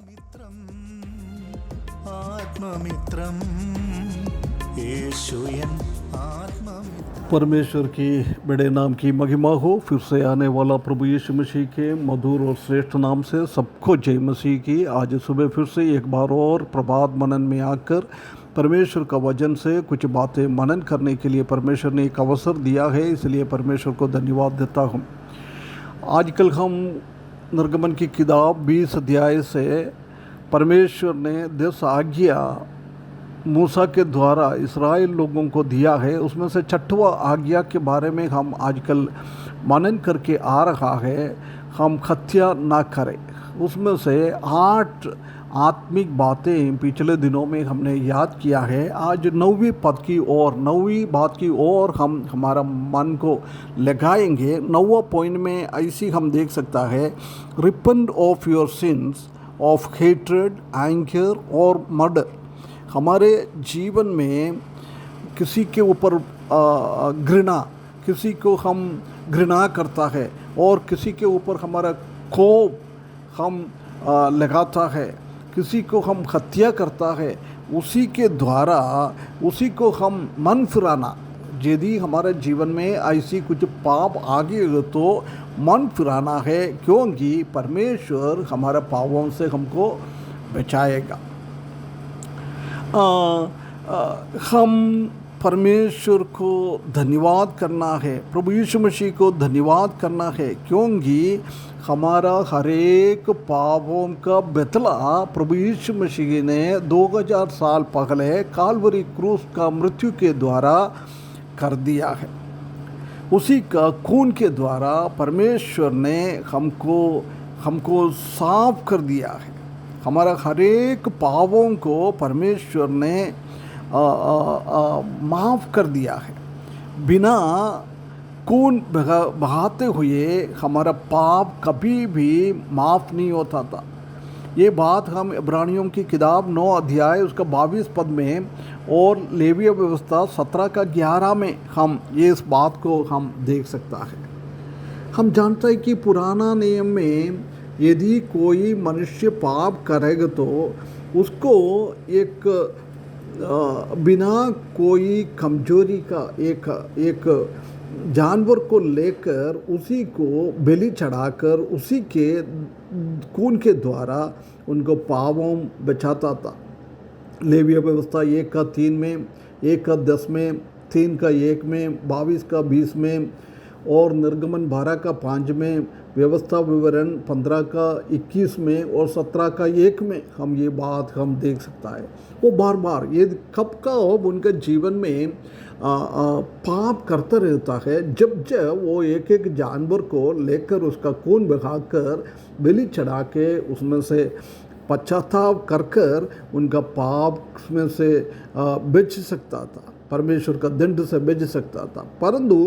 ആത്മമിത്രം ആത്മമിത്രം യേശുയൻ आत्ममित्र। परमेश्वर की बड़े नाम की महिमा हो। फिर से आने वाला प्रभु यीशु मसीह के मधुर और श्रेष्ठ नाम से सबको जय मसीह की। आज सुबह फिर से एक बार और प्रभात मनन में आकर परमेश्वर का वचन से कुछ बातें मनन करने के लिए परमेश्वर ने एक अवसर दिया है, इसलिए परमेश्वर को धन्यवाद देता हूँ। आजकल हम निर्गमन की किताब 20 अध्याय से परमेश्वर ने 10 आज्ञा मूसा के द्वारा इस्राएल लोगों को दिया है, उसमें से 6वां आज्ञा के बारे में हम आजकल मनन करके आ रहा है। हम हत्या ना करें। उसमें से 8 आत्मिक बातें पिछले दिनों में हमने याद किया है। आज 9वीं बात की ओर हम हमारा मन को लगाएंगे। 9वां पॉइंट में ऐसी हम देख सकता है, repent of your sins of hatred, anger और मर्डर। हमारे जीवन में किसी के ऊपर घृणा, किसी को हम घृणा करता है और किसी के ऊपर हमारा कोप हम लगाता है, किसी को हम हत्या करता है, उसी के द्वारा उसी को हम मन फिराना। यदि हमारे जीवन में ऐसी कुछ पाप आ गए तो मन फिराना है, क्योंकि परमेश्वर हमारे पापों से हमको बचाएगा। हम परमेश्वर को धन्यवाद करना है, प्रभु यीशु मसीह को धन्यवाद करना है, क्योंकि हमारा हर एक पापों का बदला प्रभु यीशु मसीह ने 2000 साल पहले काल्वरी क्रूस का मृत्यु के द्वारा कर दिया है। उसी का खून के द्वारा परमेश्वर ने हमको साफ कर दिया है। हमारा हर एक पापों को परमेश्वर ने माफ़ कर दिया है। बिना खून बहाते हुए हमारा पाप कभी भी माफ़ नहीं होता था। ये बात हम इब्रानियों की किताब 9 अध्याय उसका 22 पद में और लेवीय व्यवस्था 17 का 11 में हम ये इस बात को हम देख सकता है। हम जानते हैं कि पुराना नियम में यदि कोई मनुष्य पाप करेगा तो उसको एक बिना कोई कमजोरी का एक जानवर को लेकर उसी को बलि चढ़ाकर उसी के खून के द्वारा उनको पापों बचाता था। लेवीय व्यवस्था 1 का 3 में, 1 का 10 में, 3 का 1 में, 22 का 20 में और निर्गमन 12 का 5 में, व्यवस्था विवरण 15 का 21 में और 17 का 1 में हम ये बात हम देख सकता है। वो बार बार ये कब का उनके जीवन में पाप करता रहता है, जब वो एक जानवर को लेकर उसका खून बहाकर बलि चढ़ा के उसमें से पश्चाताप कर उनका पाप उसमें से बच सकता था, परमेश्वर का दंड से बच सकता था। परंतु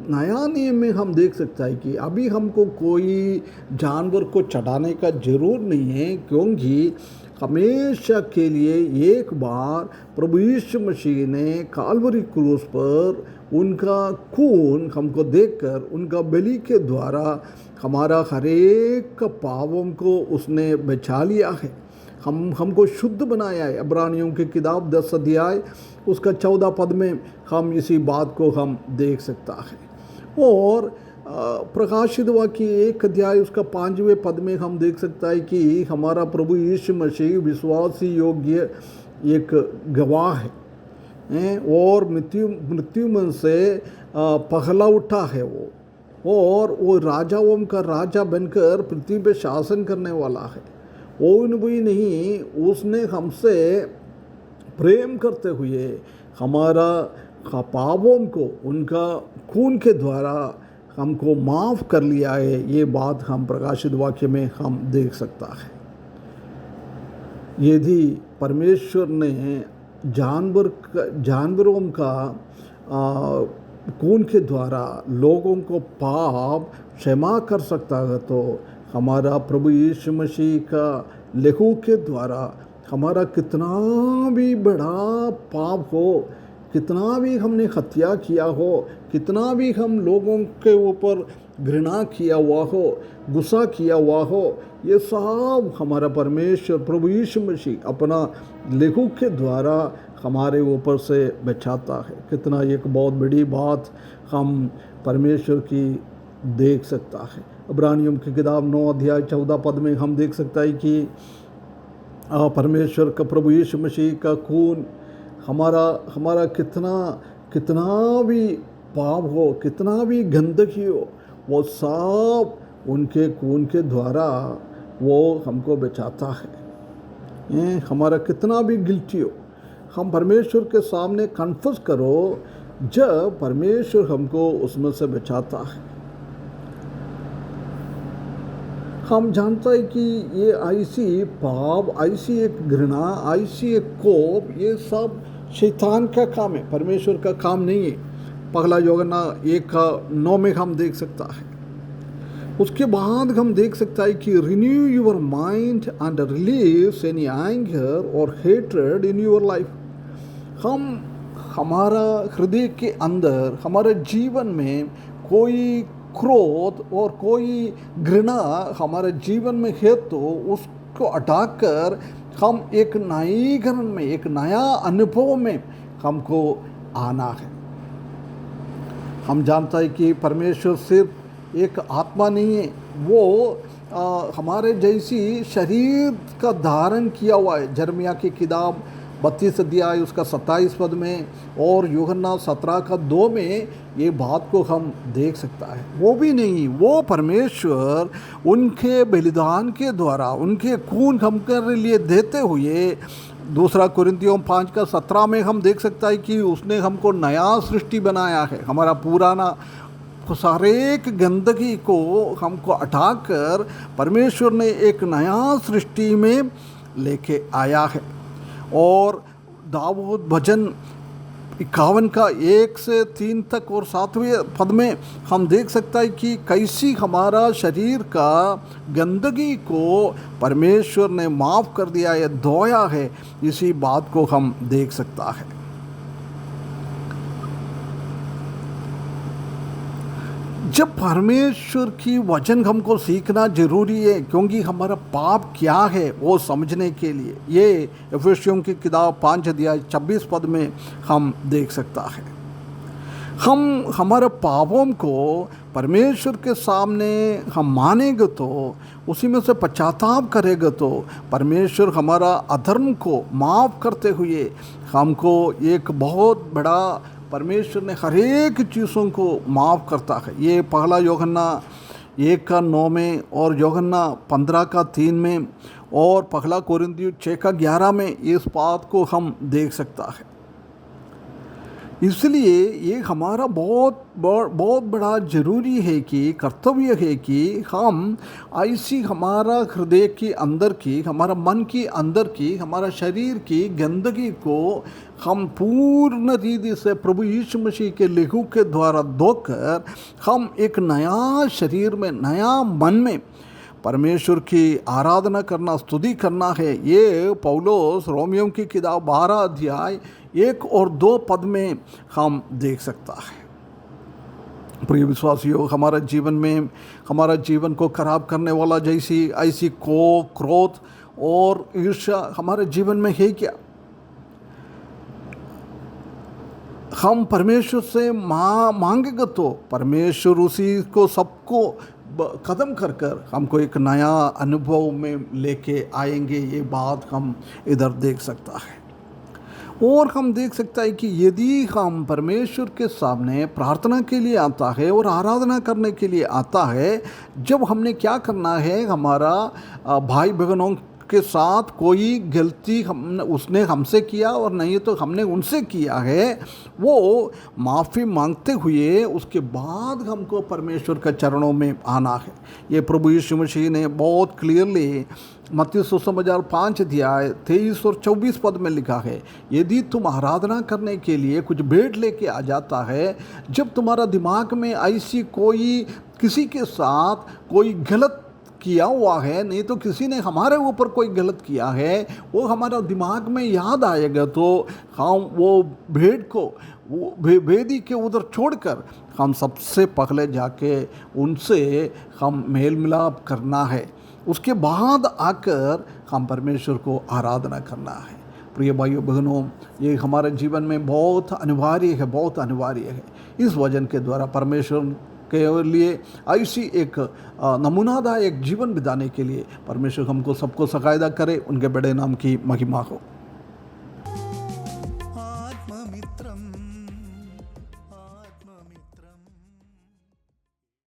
नया नियम में हम देख सकता है कि अभी हमको कोई जानवर को चढ़ाने का जरूर नहीं है, क्योंकि हमेशा के लिए एक बार प्रभु यीशु मसीह ने काल्वरी क्रूस पर उनका खून हमको देखकर उनका बलि के द्वारा हमारा हर एक पापों को उसने बचा लिया है, हमको शुद्ध बनाया है। इब्रानियों की किताब 10 अध्याय उसका 14 पद में हम इसी बात को हम देख सकता है। और प्रकाशित वाक्य 1 अध्याय उसका 5वें पद में हम देख सकता है कि हमारा प्रभु यीशु मसीह विश्वासी योग्य एक गवाह है और मृत्यु में से पहला उठा है वो, और वो राजाओं का राजा बनकर पृथ्वी पे शासन करने वाला है। वो भी नहीं, उसने हमसे प्रेम करते हुए हमारा पापों को उनका खून के द्वारा हमको माफ़ कर लिया है। ये बात हम प्रकाशित वाक्य में हम देख सकता है। यदि परमेश्वर ने जानवरों का खून के द्वारा लोगों को पाप क्षमा कर सकता है, तो हमारा प्रभु यीशु मसीह का लहू के द्वारा हमारा कितना भी बड़ा पाप हो, कितना भी हमने हत्या किया हो, कितना भी हम लोगों के ऊपर घृणा किया हुआ हो, गुस्सा किया हुआ हो, ये सब हमारा परमेश्वर प्रभु यीशु मसीह अपना लहू के द्वारा हमारे ऊपर से बचाता है। कितना एक बहुत बड़ी बात हम परमेश्वर की देख सकता है। इब्रानियों की किताब 9 अध्याय 14 पद में हम देख सकता है कि परमेश्वर का प्रभु यीशु मसीह का खून हमारा कितना भी पाप हो, कितना भी गंदगी हो, वो सब उनके खून के द्वारा वो हमको बचाता है। हमारा कितना भी गिल्टी हो, हम परमेश्वर के सामने कन्फेस करो, जब परमेश्वर हमको उसमें से बचाता है। हम जानता है कि ये ऐसी पाप, ऐसी एक घृणा, ऐसी एक कोप, ये सब शैतान का काम है, परमेश्वर का काम नहीं है। पहला यूहन्ना 1:9 में हम देख सकता है। उसके बाद हम देख सकता है कि renew your mind and relieves any anger और हेट्रेड इन योर लाइफ। हमारा हृदय के अंदर, हमारे जीवन में कोई क्रोध और कोई घृणा हमारे जीवन में है तो उसको हटाकर हम एक नईकरण में, एक नया अनुभव में हमको आना है। हम जानता है कि परमेश्वर सिर्फ एक आत्मा नहीं है, वो हमारे जैसी शरीर का धारण किया हुआ है। यिर्मयाह की किताब 32 अध्याय उसका 27 पद में और यूहन्ना 17:2 में ये बात को हम देख सकता है। वो भी नहीं, वो परमेश्वर उनके बलिदान के द्वारा, उनके खून हमके लिए देते हुए, 2 कुरिन्थियों 5:17 में हम देख सकता है कि उसने हमको नया सृष्टि बनाया है। हमारा पुराना सारे गंदगी को हमको हटाकर परमेश्वर ने एक नया सृष्टि में लेके आया है। और दाऊद भजन 51:1 से 3 तक और 7वें पद में हम देख सकता है कि कैसी हमारा शरीर का गंदगी को परमेश्वर ने माफ़ कर दिया है, धोया है। इसी बात को हम देख सकता है। जब परमेश्वर की वचन हमको सीखना जरूरी है, क्योंकि हमारा पाप क्या है वो समझने के लिए। ये एफेसियों की किताब 5:26 पद में हम देख सकता है। हम हमारे पापों को परमेश्वर के सामने हम मानेंगे तो, उसी में से पश्चाताप करेंगे तो परमेश्वर हमारा अधर्म को माफ़ करते हुए हमको एक बहुत बड़ा, परमेश्वर ने हर एक चीज़ों को माफ़ करता है। ये पहला यूहन्ना 1:9 में और यूहन्ना 15:3 में और पहला कोरिन्थियों 6:11 में इस बात को हम देख सकता है। इसलिए ये हमारा बहुत बड़ा ज़रूरी है कि, कर्तव्य है कि हम ऐसी हमारा हृदय के अंदर की, हमारा मन के अंदर की, हमारा शरीर की गंदगी को हम पूर्ण रीति से प्रभु यीशु मसीह के लहू के द्वारा धोकर हम एक नया शरीर में, नया मन में परमेश्वर की आराधना करना, स्तुति करना है। ये पौलुस रोमियों की किताब 12 अध्याय 1 और 2 पद में हम देख सकता है। प्रिय विश्वासियों, हमारा जीवन में, हमारा जीवन को खराब करने वाला जैसी ऐसी क्रोध और ईर्ष्या हमारे जीवन में है क्या? हम परमेश्वर से मांगेंगे तो परमेश्वर उसी को सबको ख़त्म कर कर हमको एक नया अनुभव में लेके आएंगे। ये बात हम इधर देख सकता है। और हम देख सकता है कि यदि हम परमेश्वर के सामने प्रार्थना के लिए आता है और आराधना करने के लिए आता है, जब हमने क्या करना है, हमारा भाई बहनों के साथ कोई गलती उसने हमसे किया और नहीं तो हमने उनसे किया है, वो माफ़ी मांगते हुए उसके बाद हमको परमेश्वर के चरणों में आना है। ये प्रभु यीशु मसीह ने बहुत क्लियरली मत्ती सुसमाचार 5 अध्याय 23 और 24 पद में लिखा है, यदि तुम आराधना करने के लिए कुछ भेंट लेके आ जाता है, जब तुम्हारा दिमाग में ऐसी कोई किसी के साथ कोई गलत किया हुआ है, नहीं तो किसी ने हमारे ऊपर कोई गलत किया है, वो हमारा दिमाग में याद आएगा तो हम वो भेंट को, वो वेदी के उधर छोड़कर हम सबसे पहले जाके उनसे हम मेल मिलाप करना है, उसके बाद आकर हम परमेश्वर को आराधना करना है। प्रिय भाइयों बहनों, ये हमारे जीवन में बहुत अनिवार्य है, बहुत अनिवार्य है। इस वचन के द्वारा परमेश्वर के लिए ऐसी एक नमूनादायक जीवन बिताने के लिए परमेश्वर हमको सबको सहायता करे। उनके बड़े नाम की महिमा हो।